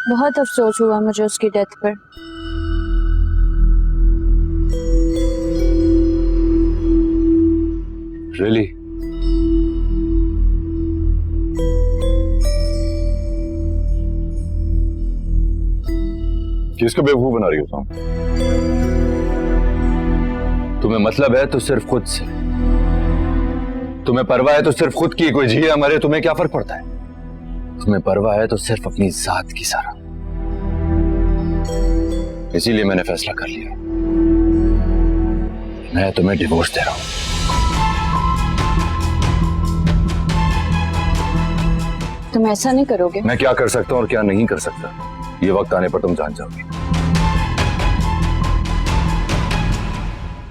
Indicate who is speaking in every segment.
Speaker 1: बहुत अफसोस हुआ मुझे उसकी डेथ पर।
Speaker 2: रियली? किसको बेवकूफ बना रही हो तुम? तुम्हें मतलब है तो सिर्फ खुद से, तुम्हें परवाह है तो सिर्फ खुद की, कोई जिए मरे तुम्हें क्या फर्क पड़ता है? तुम्हें परवाह है तो सिर्फ अपनी जात की सारा। इसीलिए मैंने फैसला कर लिया, मैं तुम्हें डिवोर्स दे रहा हूं।
Speaker 1: तुम ऐसा नहीं करोगे?
Speaker 2: मैं क्या कर सकता हूं और क्या नहीं कर सकता, ये वक्त आने पर तुम जान जाओगे।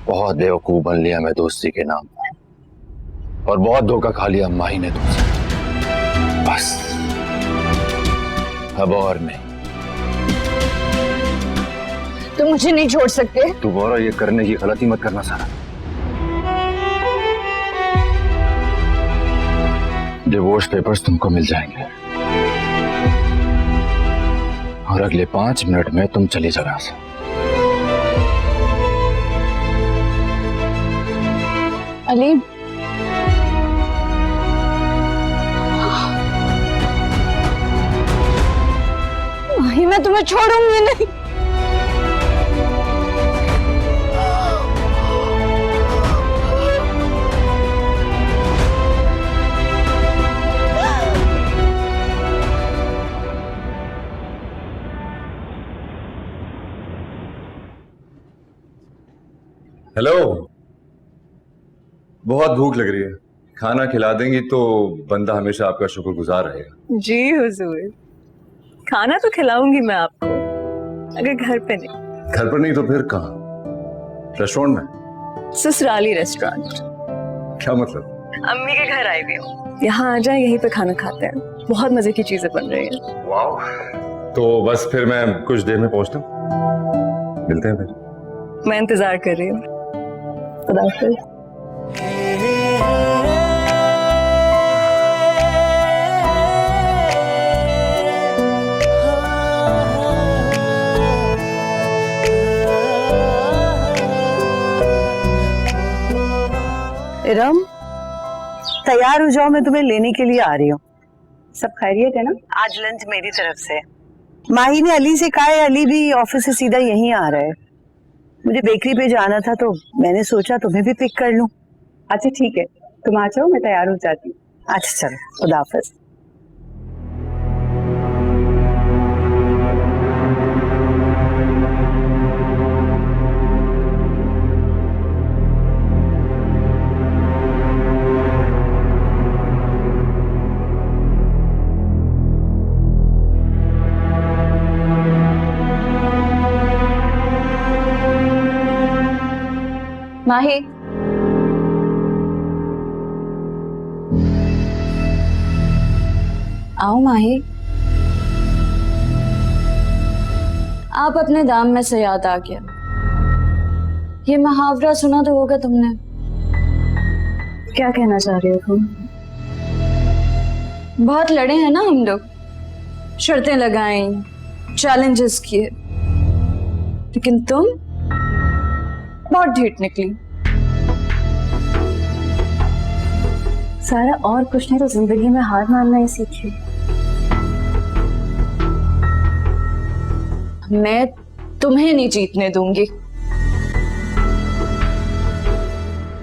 Speaker 2: बहुत बेवकूफ बन लिया मैं दोस्ती के नाम पर, और बहुत धोखा खा लिया माही ने तुमसे। बस अब और नहीं।
Speaker 1: तुम मुझे नहीं छोड़ सकते।
Speaker 2: तुम और ये करने की गलती मत करना सारा। डिवोर्स पेपर्स तुमको मिल जाएंगे और अगले 5 मिनट में तुम चली जाओ यहां से।
Speaker 1: अली, माही मैं तुम्हें छोड़ूंगी नहीं।
Speaker 3: हेलो, बहुत भूख लग रही है, खाना खिला देंगी तो बंदा हमेशा आपका शुक्रगुजार रहेगा।
Speaker 4: जी हुजूर, खाना तो खिलाऊंगी मैं आपको, अगर घर पे नहीं।
Speaker 3: घर पर नहीं तो फिर कहाँ? रेस्टोरेंट में?
Speaker 4: ससुराली रेस्टोरेंट।
Speaker 3: क्या मतलब?
Speaker 4: अम्मी के घर आई हुई हूँ, यहाँ आ जाए, यहीं पे खाना खाते हैं, बहुत मजे की चीजें बन रही हैं।
Speaker 3: वाह, तो बस फिर मैं कुछ देर में पहुंचता हूँ, मिलते हैं फिर।
Speaker 4: मैं इंतजार कर रही हूँ। खुदा हाफिज़।
Speaker 5: इरम, तैयार हो जाओ, मैं तुम्हें लेने के लिए आ रही हूँ।
Speaker 6: सब खैरियत है ना?
Speaker 5: आज लंच मेरी तरफ से। माही ने अली से कहा है, अली भी ऑफिस से सीधा यहीं आ रहा है। मुझे बेकरी पे जाना था तो मैंने सोचा तुम्हें भी पिक कर लूं।
Speaker 6: अच्छा ठीक है, तुम आ जाओ, मैं तैयार हो जाती हूँ।
Speaker 5: अच्छा चलो, खुदा हाफिज।
Speaker 1: माही, आओ माही। आप अपने दाम में से याद आ गया। ये मुहावरा सुना तो होगा तुमने।
Speaker 4: क्या कहना चाह रही हो तुम?
Speaker 1: बहुत लड़े हैं ना हम लोग, शर्तें लगाई, चैलेंजेस किए, लेकिन तुम बहुत ढीठ निकली।
Speaker 4: सारा और कुछ नहीं तो जिंदगी में हार मानना ही सीखी।
Speaker 1: मैं तुम्हें नहीं जीतने दूंगी।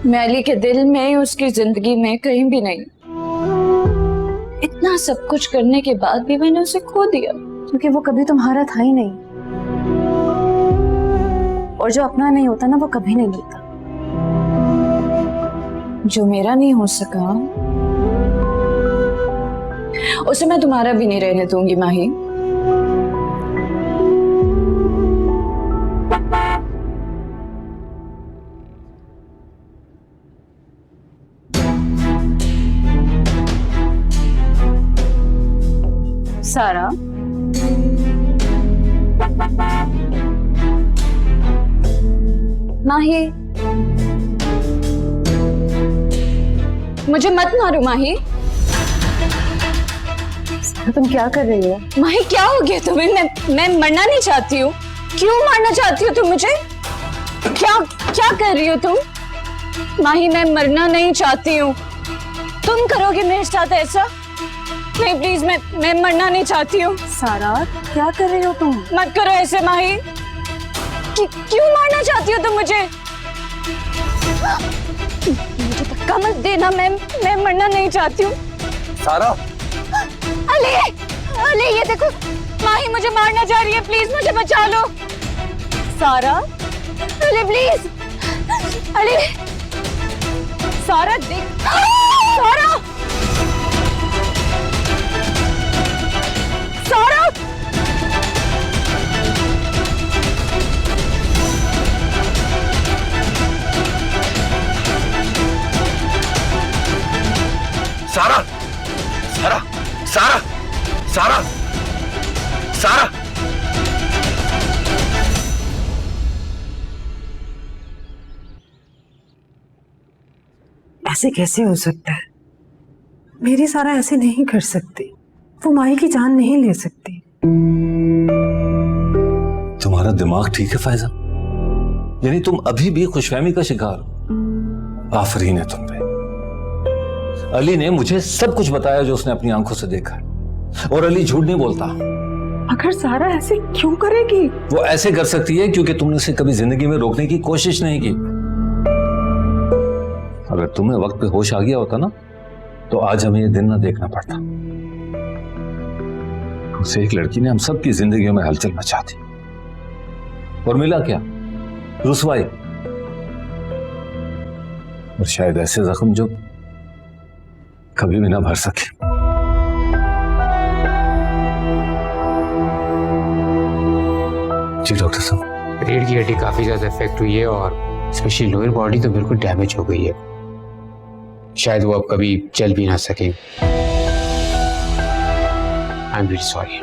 Speaker 1: मैं अली के दिल में, उसकी जिंदगी में कहीं भी नहीं। इतना सब कुछ करने के बाद भी मैंने उसे खो दिया,
Speaker 4: क्योंकि वो कभी तुम्हारा था ही नहीं, और जो अपना नहीं होता ना वो कभी नहीं मिलता।
Speaker 1: जो मेरा नहीं हो सका उसे मैं तुम्हारा भी नहीं रहने दूंगी माही।
Speaker 4: सारा,
Speaker 1: माही, मुझे मत मारो माही।
Speaker 6: तुम क्या कर रही हो?
Speaker 1: माही क्या हो गया तुम्हें? मैं मरना नहीं चाहती हूँ। क्यों मारना चाहती हो तुम मुझे? क्या क्या कर रही हो तुम? माही मैं मरना नहीं चाहती हूँ। तुम करोगे मेरे साथ ऐसा? नहीं प्लीज, मैं मरना नहीं चाहती हूँ।
Speaker 6: सारा क्या कर रही हो तुम?
Speaker 1: मत करो ऐसे माही। क्यों मारना चाहती हो तुम मुझे? मुझे धक्का मत देना, मैं मरना नहीं चाहती हूँ।
Speaker 2: सारा,
Speaker 1: अली, अली ये देखो, माही मुझे मारना चाह रही है, प्लीज मुझे बचा लो। सारा, अली प्लीज, अली, सारा देख, सारा, सारा,
Speaker 2: सारा, सारा, सारा, सारा, सारा।
Speaker 7: ऐसे कैसे हो सकता है? मेरी सारा ऐसे नहीं कर सकती। वो माही की जान नहीं ले सकती।
Speaker 8: तुम्हारा दिमाग ठीक है फायजा? यानी तुम अभी भी खुशफहमी का शिकार हो? आफरीन है तुम पे। अली ने मुझे सब कुछ बताया जो उसने अपनी आंखों से देखा, और अली झूठ नहीं बोलता।
Speaker 7: अगर सारा ऐसे क्यों करेगी?
Speaker 8: वो ऐसे कर सकती है क्योंकि तुमने उसे कभी जिंदगी में रोकने की कोशिश नहीं की। अगर तुम्हें वक्त पे होश आ गया होता ना, तो आज हमें ये दिन ना देखना पड़ता। उसे एक लड़की ने हम सब की जिंदगियों में हलचल मचा दी, और मिला क्या? रुसवाई। और शायद ऐसे जख्म जो कभी भी ना भर सके। जी डॉक्टर साहब।
Speaker 9: रीढ़ की हड्डी काफी ज्यादा इफेक्ट हुई है, और स्पेशली लोअर बॉडी तो बिल्कुल डैमेज हो गई है। शायद वो अब कभी चल भी ना सके। I am very sorry.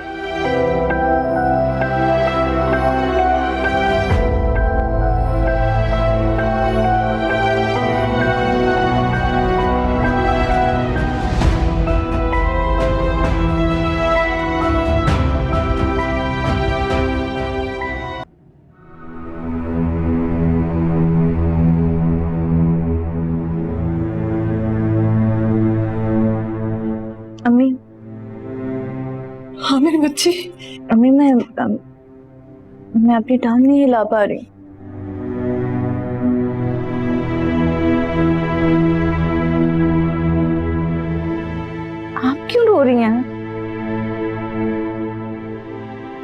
Speaker 1: अम्मी,
Speaker 7: हाँ मेरे बच्चे।
Speaker 1: अम्मी मैं अपनी टांग नहीं हिला पा रही। आप क्यों रो रही हैं?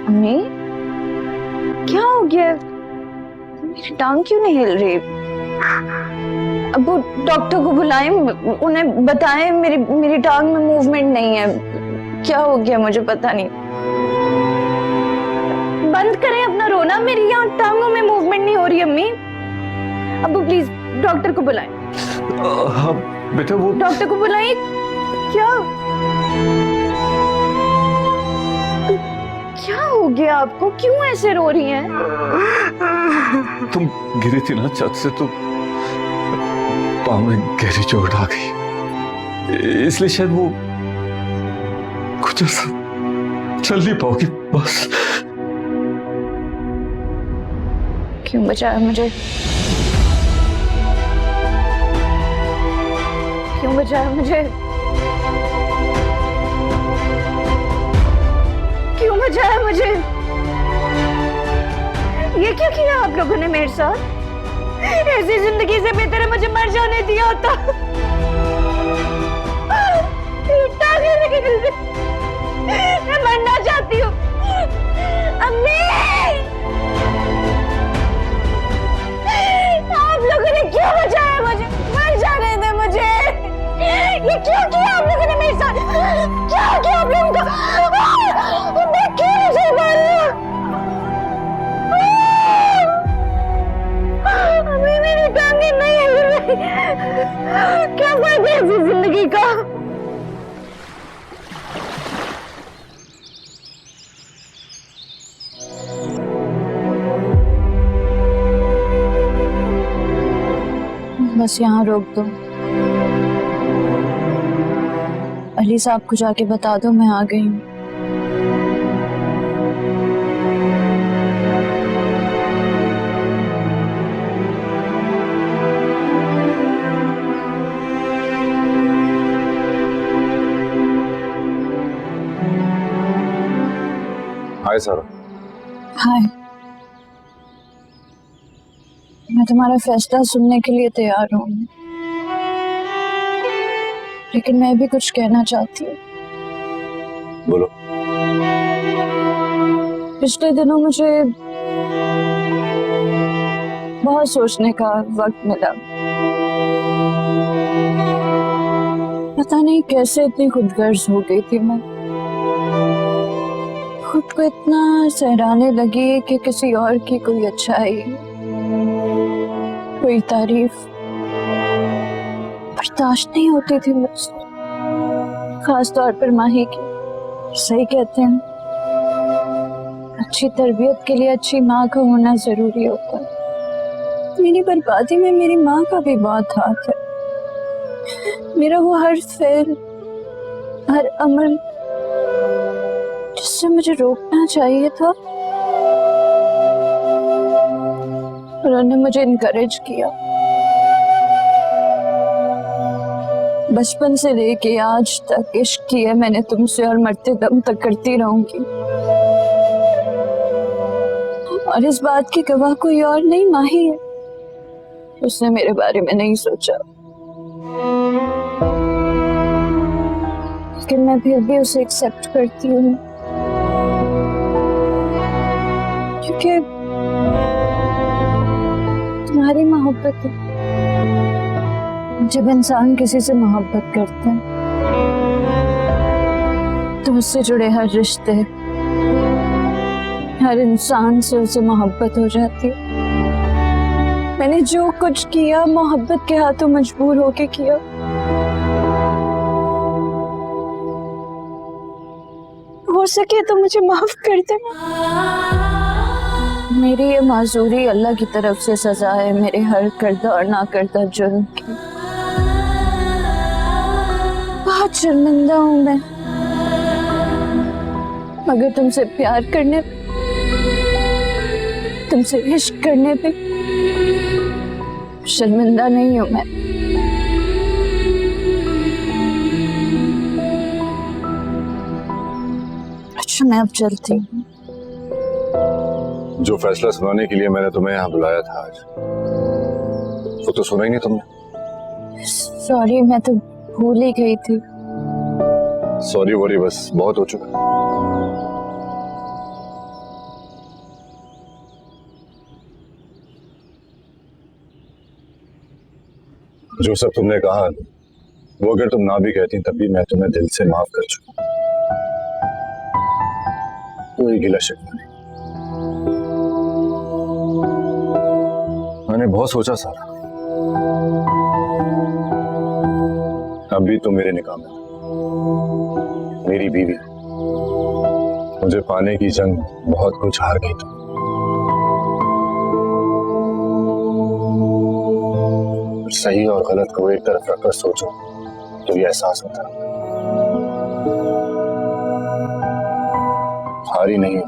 Speaker 1: अम्मी क्या हो गया? मेरी टांग क्यों नहीं हिल रही? अब वो डॉक्टर को बुलाएं, उन्हें बताएं मेरी टांग में मूवमेंट नहीं है। क्या हो गया मुझे पता नहीं। बंद करें अपना रोना, मेरी यहाँ टांगों में मूवमेंट नहीं हो रही अम्मी। अब प्लीज डॉक्टर को बुलाएं।
Speaker 8: हाँ बेटा, वो
Speaker 1: डॉक्टर को बुलाएं। क्या हो गया आपको? क्यों ऐसे रो रही हैं?
Speaker 8: तुम गिरी थी ना छत से, तो पाँव में गहरी चोट आ गई, इसलिए शायद वो कुछ ऐसा चल नहीं पाओगी। बस।
Speaker 1: क्यों बचाया मुझे? क्यों बचाया मुझे? क्यों बचाया मुझे? ये क्या किया आप लोगों ने मेरे साथ? ऐसी जिंदगी से बेहतर है मुझे मर जाने दिया होता। मैं मरना चाहती हूँ अम्मी। आप लोगों ने क्यों बचाया मुझे? मर जाने दे मुझे। ये क्यों किया आप लोगों ने मेरे साथ? क्या किया आप लोगों को? मैं क्यों नहीं सही मान रही? अभी मेरी टांगे नहीं हिल रही। क्या फायदा है इस जिंदगी का? बस यहाँ रोक दो, और अली साहब को जाके बता दो मैं आ गई हूँ।
Speaker 3: हाय सारा।
Speaker 1: हाय। मैं तुम्हारा फैसला सुनने के लिए तैयार हूँ, लेकिन मैं भी कुछ कहना चाहती हूँ।
Speaker 2: बोलो।
Speaker 1: पिछले दिनों मुझे बहुत सोचने का वक्त मिला। पता नहीं कैसे इतनी खुदगर्ज हो गई थी मैं। खुद को इतना सहराने लगी कि किसी और की कोई अच्छाई, कोई तारीफ बर्दाश्त नहीं होती थी मुझसे, खास तौर पर माही की। सही कहते हैं, अच्छी तरबियत के लिए अच्छी माँ का होना जरूरी होता है। मेरी बर्बादी में मेरी माँ का भी बहुत हाथ है। मेरा वो हर फेल, हर अमल जिससे मुझे रोकना चाहिए था, उन्होंने मुझे इनकरेज किया। बचपन से लेके आज तक इश्क किया मैंने तुमसे, और मरते दम तक करती रहूंगी। और इस बात की गवाह कोई और नहीं, माही है। उसने मेरे बारे में नहीं सोचा, लेकिन मैं फिर भी उसे एक्सेप्ट करती हूँ, क्योंकि तुम्हारी मोहब्बत है। जब इंसान किसी से मोहब्बत करता है तो उससे जुड़े हर रिश्ते, हर इंसान से उसे मोहब्बत हो जाती है। मैंने जो कुछ किया मोहब्बत के हाथों मजबूर होके किया। हो सके तो मुझे माफ कर दे। मेरी ये माजूरी अल्लाह की तरफ से सजा है मेरे हर करदा और ना करदा जुर्म की। बहुत शर्मिंदा हूं मैं, मगर तुमसे प्यार करने, तुमसे इश्क करने पे शर्मिंदा नहीं हूं मैं। अच्छा, मैं अब चलती हूँ।
Speaker 2: जो फैसला सुनाने के लिए मैंने तुम्हें यहाँ बुलाया था आज, वो तो सुना ही नहीं तुमने।
Speaker 1: सॉरी, मैं तो भूल ही गई थी।
Speaker 2: सॉरी वॉरी बस बहुत हो चुका। जो सब तुमने कहा वो अगर तुम ना भी कहती तब भी मैं तुम्हें दिल से माफ कर चुका। कोई गिला शिकवा नहीं। मैंने बहुत सोचा सारा, अब भी तुम मेरे निकाह में, मेरी बीवी। मुझे पाने की जंग बहुत कुछ हार गई तुम। सही और गलत को एक तरफ रखकर सोचो तो ये एहसास होता है। हारी नहीं हो,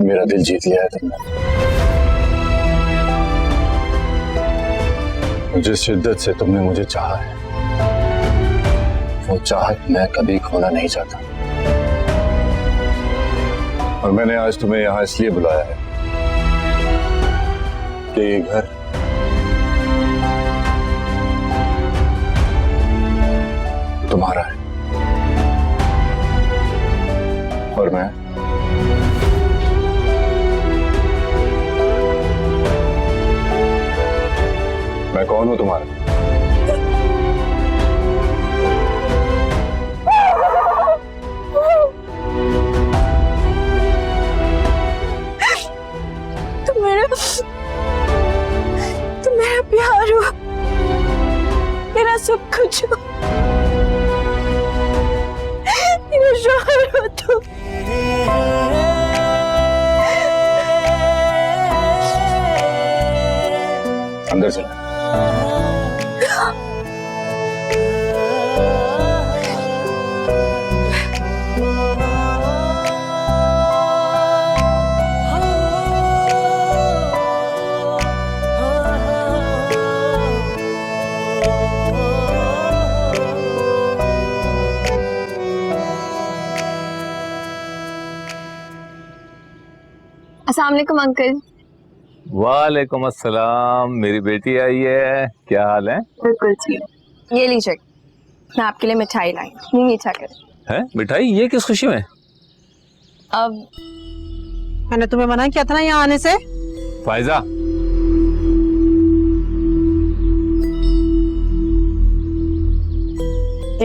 Speaker 2: मेरा दिल जीत लिया है तुमने। जिस शिद्दत से तुमने मुझे चाहा है, वो चाहत मैं कभी खोना नहीं चाहता। और मैंने आज तुम्हें यहां इसलिए बुलाया है कि ये घर तुम्हारा है और मैं कौन हूं तुम्हारा?
Speaker 1: तुम मेरा प्यार हो, मेरा सब कुछ हो, मेरा शौहर हो तुम।
Speaker 2: अंदर चला।
Speaker 4: अस्सलाम वालेकुम अंकल।
Speaker 8: वालेकुम अस्सलाम, मेरी बेटी आई है, क्या हाल है?
Speaker 4: बिल्कुल ठीक। ये लीजिए, मैं आपके लिए मिठाई लाई, मुंह मीठा कर।
Speaker 8: है मिठाई? ये किस खुशी में?
Speaker 4: अब
Speaker 7: मैंने तुम्हें मना किया था ना यहाँ आने से।
Speaker 8: फायजा,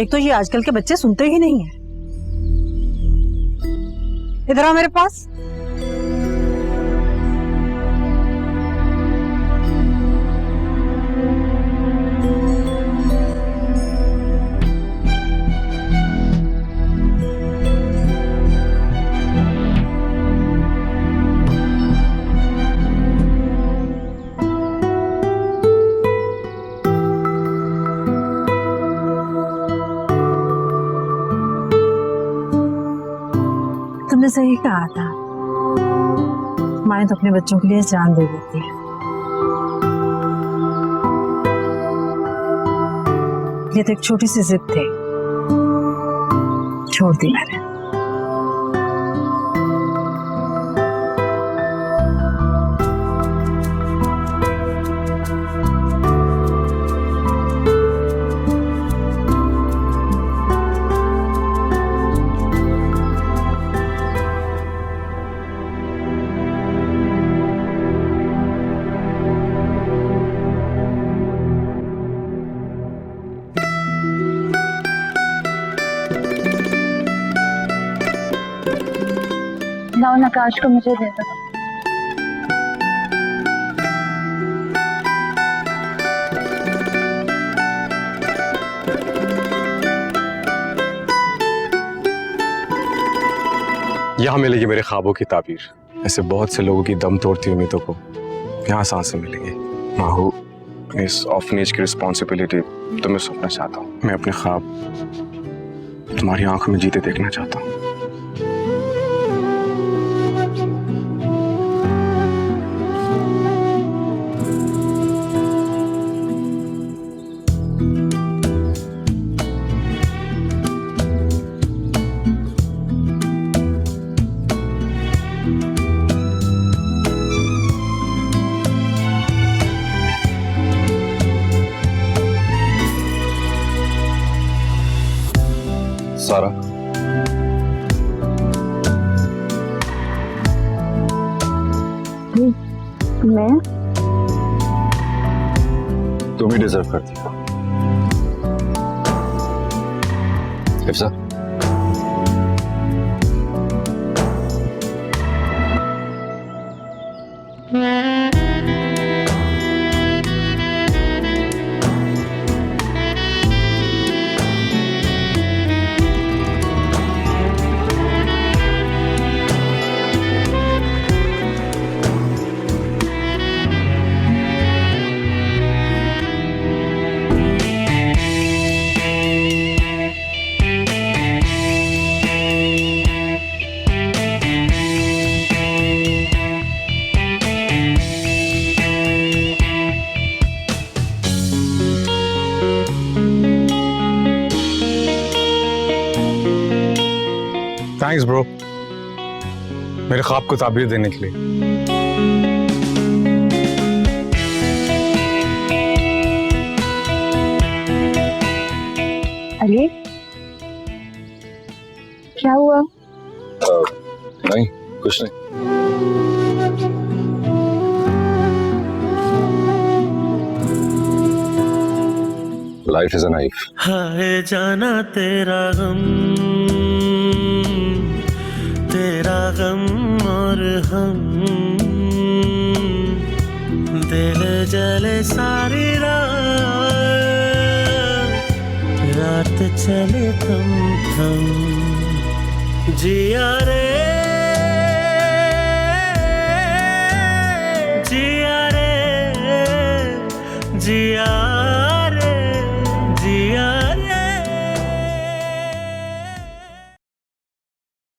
Speaker 7: एक तो ये आजकल के बच्चे सुनते ही नहीं है। इधर आओ मेरे पास। तुमने सही कहा था, माएं तो अपने बच्चों के लिए जान दे देती है। ये तो एक छोटी सी जिद थी, छोड़ दी मैंने।
Speaker 6: लाओ नकाश को मुझे दे दो।
Speaker 10: यहाँ मिलेगी मेरे ख्वाबों की ताबीर। ऐसे बहुत से लोगों की दम तोड़ती उम्मीदों को यहाँ सांसें मिलेंगी। माहू, इस ऑर्फनेज की रिस्पॉन्सिबिलिटी तुम्हें सौंपना चाहता हूँ। मैं अपने ख्वाब तुम्हारी आंखों में जीते देखना चाहता हूँ।
Speaker 2: सारा,
Speaker 6: मैं
Speaker 2: तुम ही डिजर्व करती हो। हिफ्सा,
Speaker 10: थैंक्स ब्रो, मेरे ख्वाब को ताबीर देने के लिए।
Speaker 6: अली, क्या हुआ?
Speaker 2: नहीं कुछ नहीं। Life is a knife.
Speaker 11: हाय जाना तेरा गम और हम, दिल जले सारी रात चले थम जिया रे जिया रे जिया